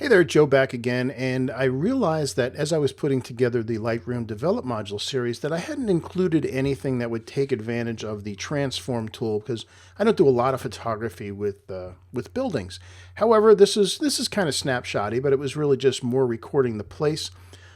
Hey there, Joe back again, and I realized that as I was putting together the Lightroom Develop Module series that I hadn't included anything that would take advantage of the transform tool because I don't do a lot of photography with buildings. However, this is kind of snapshotty, but it was really just more recording the place.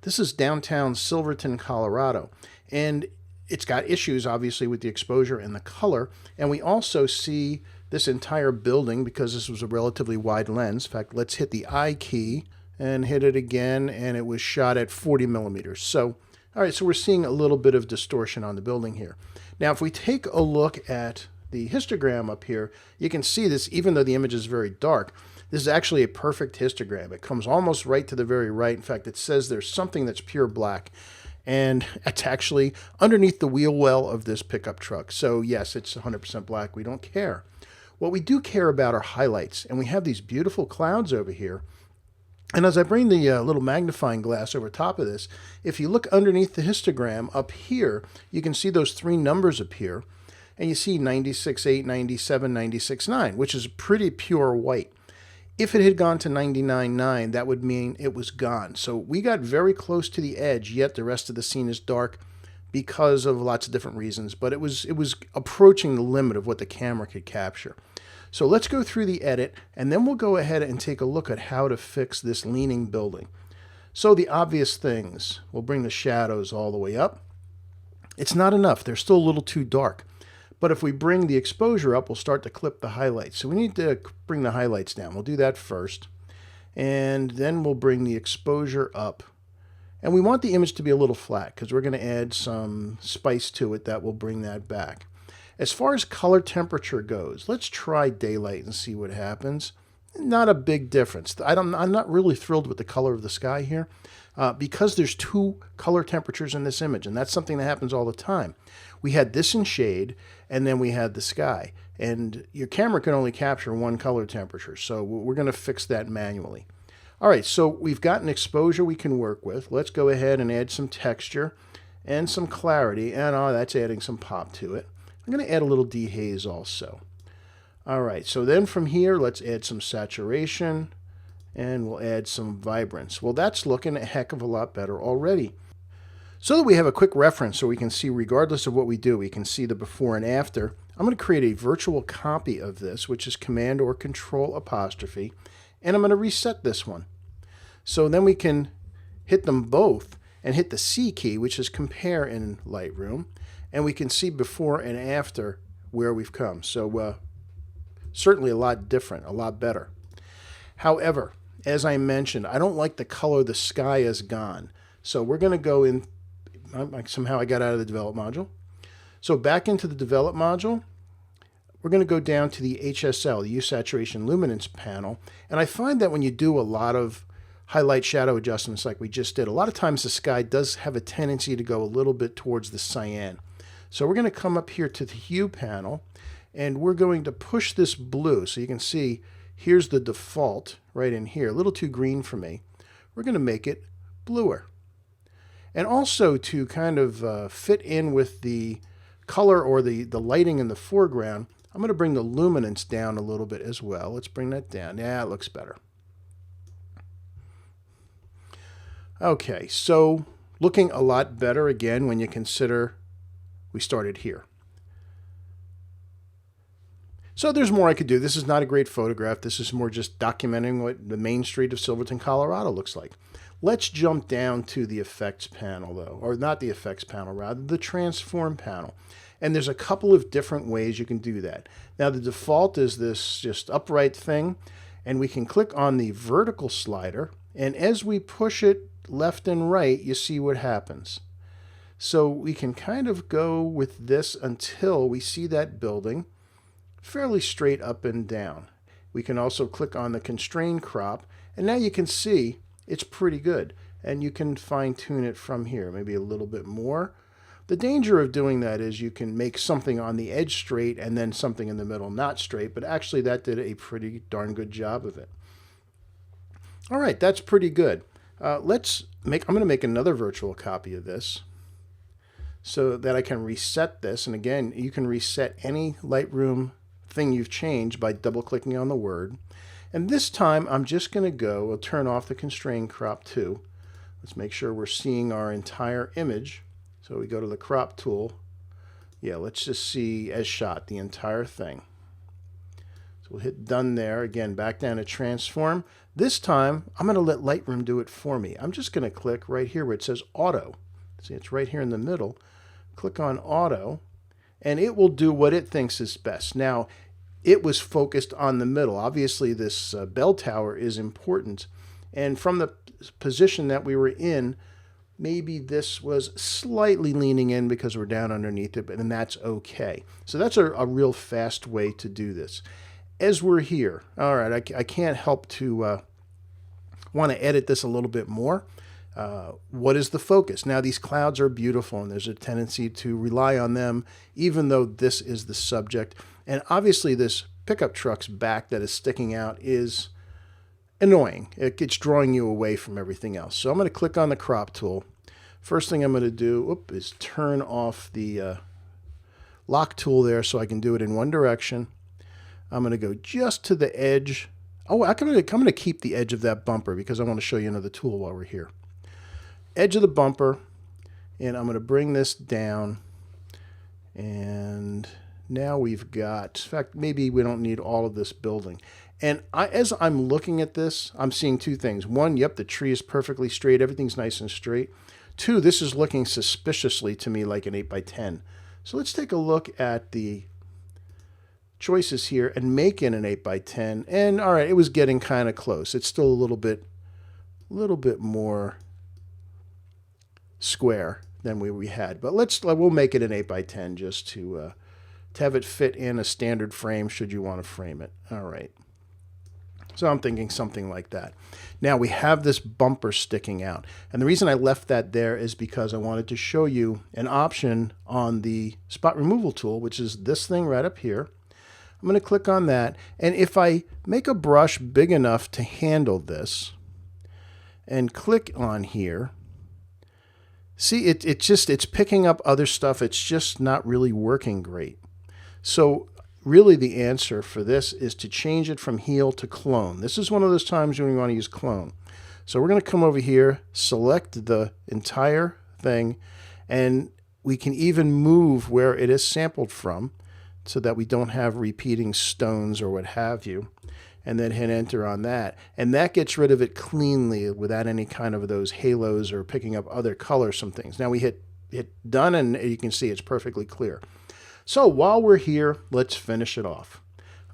This is downtown Silverton, Colorado, and it's got issues obviously with the exposure and the color, and we also see this entire building because this was a relatively wide lens. In fact, let's hit the I key and hit it again, and it was shot at 40 millimeters. So, all right, so we're seeing a little bit of distortion on the building here. Now, if we take a look at the histogram up here, you can see this, even though the image is very dark, this is actually a perfect histogram. It comes almost right to the very right. In fact, it says there's something that's pure black, and it's actually underneath the wheel well of this pickup truck. So yes, it's 100% black. We don't care. What we do care about are highlights, and we have these beautiful clouds over here. And as I bring the little magnifying glass over top of this, if you look underneath the histogram up here, you can see those three numbers appear, and you see 96.8, 97, 96.9, which is pretty pure white. If it had gone to 99.9, that would mean it was gone. So we got very close to the edge, yet the rest of the scene is dark because of lots of different reasons, but it was approaching the limit of what the camera could capture. So let's go through the edit, and then we'll go ahead and take a look at how to fix this leaning building. So the obvious things, we'll bring the shadows all the way up. It's not enough, they're still a little too dark. But if we bring the exposure up, we'll start to clip the highlights. So we need to bring the highlights down. We'll do that first, and then we'll bring the exposure up. And we want the image to be a little flat because we're going to add some spice to it that will bring that back. As far as color temperature goes, let's try daylight and see what happens. Not a big difference. I'm not really thrilled with the color of the sky here because there's two color temperatures in this image, and that's something that happens all the time. We had this in shade, and then we had the sky. And your camera can only capture one color temperature, so we're going to fix that manually. All right, so we've got an exposure we can work with. Let's go ahead and add some texture and some clarity, and that's adding some pop to it. I'm going to add a little dehaze also. All right, so then from here, let's add some saturation, and we'll add some vibrance. Well, that's looking a heck of a lot better already. So that we have a quick reference so we can see, regardless of what we do, we can see the before and after, I'm going to create a virtual copy of this, which is Command or Control apostrophe, and I'm going to reset this one. So then we can hit them both and hit the C key, which is compare in Lightroom, and we can see before and after where we've come. So certainly a lot different, a lot better. However, as I mentioned, I don't like the color the sky is gone. So we're going to go in, somehow I got out of the Develop module. So back into the Develop module, we're going to go down to the HSL, the Hue Saturation Luminance panel. And I find that when you do a lot of highlight shadow adjustments like we just did, a lot of times the sky does have a tendency to go a little bit towards the cyan. So we're going to come up here to the Hue panel, and we're going to push this blue. So you can see here's the default right in here, a little too green for me. We're going to make it bluer. And also to kind of fit in with the color or the lighting in the foreground, I'm going to bring the luminance down a little bit as well. Let's bring that down. Yeah, it looks better. Okay, so looking a lot better again when you consider we started here. So there's more I could do. This is not a great photograph. This is more just documenting what the main street of Silverton, Colorado looks like. Let's jump down to the effects panel though, or not the effects panel, rather the transform panel. And there's a couple of different ways you can do that. Now the default is this just upright thing, and we can click on the vertical slider, and as we push it left and right, you see what happens. So we can kind of go with this until we see that building fairly straight up and down. We can also click on the constrain crop, and now you can see it's pretty good, and you can fine tune it from here, maybe a little bit more. The danger of doing that is you can make something on the edge straight and then something in the middle not straight, but actually that did a pretty darn good job of it. All right, that's pretty good. I'm going to make another virtual copy of this so that I can reset this. And again, you can reset any Lightroom thing you've changed by double-clicking on the word. And this time I'm just going to we'll turn off the constrain crop too. Let's make sure we're seeing our entire image. So we go to the crop tool. Yeah, let's just see as shot the entire thing. So we'll hit done there. Again, back down to transform. This time I'm going to let Lightroom do it for me. I'm just going to click right here where it says auto. See, it's right here in the middle. Click on auto and it will do what it thinks is best. Now, it was focused on the middle. Obviously, this bell tower is important. And from the position that we were in, maybe this was slightly leaning in because we're down underneath it, and that's okay. So that's a real fast way to do this. As we're here, all right, I can't help to want to edit this a little bit more. What is the focus? Now, these clouds are beautiful, and there's a tendency to rely on them, even though this is the subject. And obviously, this pickup truck's back that is sticking out is annoying. It's drawing you away from everything else. So I'm going to click on the crop tool. First thing I'm going to do is turn off the lock tool there so I can do it in one direction. I'm going to go just to the edge. Oh, I'm going to keep the edge of that bumper because I want to show you another tool while we're here. Edge of the bumper, and I'm going to bring this down, and now we've got, in fact, maybe we don't need all of this building. And as I'm looking at this, I'm seeing two things. One, yep, the tree is perfectly straight. Everything's nice and straight. Two, this is looking suspiciously to me like an 8x10. So let's take a look at the choices here and make it an 8x10. And all right, it was getting kind of close. It's still a little bit more square than we had. But we'll make it an 8x10 just to have it fit in a standard frame should you want to frame it. All right. So I'm thinking something like that. Now we have this bumper sticking out. And the reason I left that there is because I wanted to show you an option on the spot removal tool, which is this thing right up here. I'm going to click on that. And if I make a brush big enough to handle this and click on here, see, it's picking up other stuff. It's just not really working great. So really the answer for this is to change it from heal to clone. This is one of those times when you want to use clone. So we're going to come over here, select the entire thing, and we can even move where it is sampled from so that we don't have repeating stones or what have you, and then hit enter on that. And that gets rid of it cleanly without any kind of those halos or picking up other colors, some things. Now we hit done, and you can see it's perfectly clear. So while we're here, let's finish it off.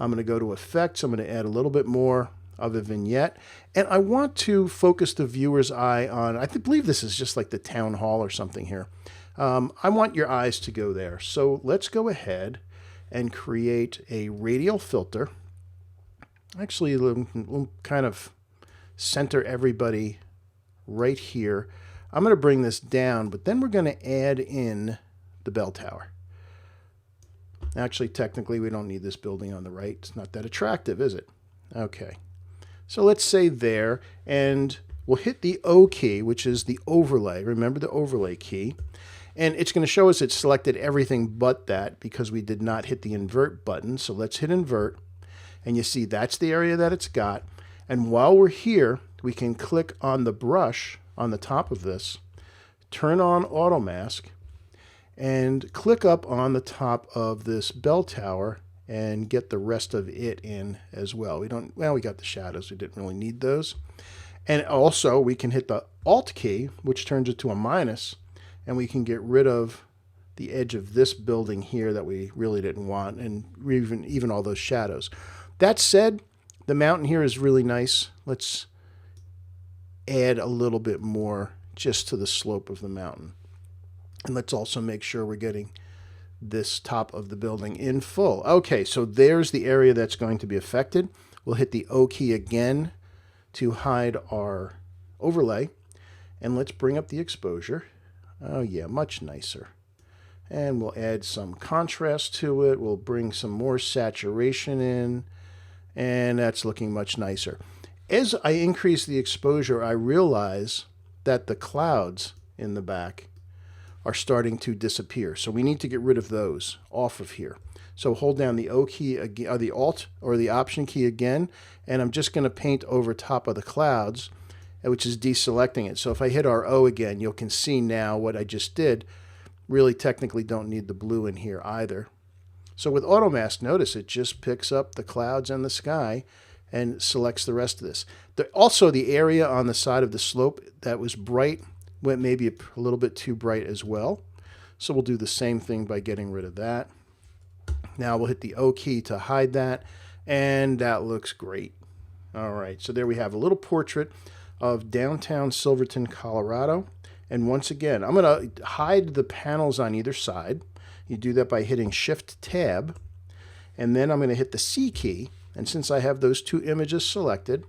I'm going to go to Effects. I'm going to add a little bit more of a vignette. And I want to focus the viewer's eye on, I believe this is just like the town hall or something here. I want your eyes to go there. So let's go ahead and create a radial filter. Actually, we'll kind of center everybody right here. I'm going to bring this down, but then we're going to add in the bell tower. Actually, technically, we don't need this building on the right. It's not that attractive, is it? Okay. So let's say there, and we'll hit the O key, which is the overlay. Remember the overlay key. And it's going to show us it selected everything but that because we did not hit the invert button. So let's hit invert. And you see that's the area that it's got. And while we're here, we can click on the brush on the top of this, turn on auto mask, and click up on the top of this bell tower and get the rest of it in as well. We got the shadows. We didn't really need those. And also we can hit the Alt key, which turns it to a minus, and we can get rid of the edge of this building here that we really didn't want, and even all those shadows. That said, the mountain here is really nice. Let's add a little bit more just to the slope of the mountain. And let's also make sure we're getting this top of the building in full. Okay, so there's the area that's going to be affected. We'll hit the O key again to hide our overlay. And let's bring up the exposure. Oh yeah, much nicer. And we'll add some contrast to it. We'll bring some more saturation in. And that's looking much nicer. As I increase the exposure, I realize that the clouds in the back are starting to disappear. So we need to get rid of those off of here. So hold down the O key again, or the Alt or the Option key again, and I'm just going to paint over top of the clouds, which is deselecting it. So if I hit our O again, you can see now what I just did. Really technically don't need the blue in here either. So with Auto Mask, notice it just picks up the clouds and the sky and selects the rest of this. Also, the area on the side of the slope that was bright went maybe a little bit too bright as well. So we'll do the same thing by getting rid of that. Now we'll hit the O key to hide that, and that looks great. All right, so there we have a little portrait of downtown Silverton, Colorado. And once again, I'm going to hide the panels on either side. You do that by hitting Shift-Tab, and then I'm going to hit the C key. And since I have those two images selected,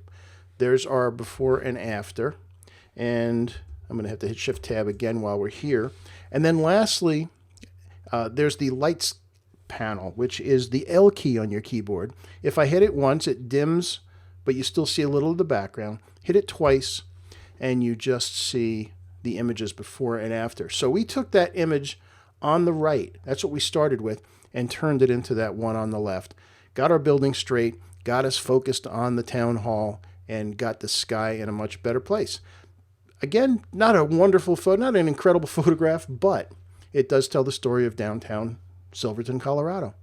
there's our before and after. And I'm going to have to hit Shift-Tab again while we're here. And then lastly, there's the lights panel, which is the L key on your keyboard. If I hit it once, it dims, but you still see a little of the background. Hit it twice, and you just see the images before and after. So we took that image on the right, that's what we started with, and turned it into that one on the left. Got our building straight, got us focused on the town hall, and got the sky in a much better place. Again, not a wonderful photo, not an incredible photograph, but it does tell the story of downtown Silverton, Colorado.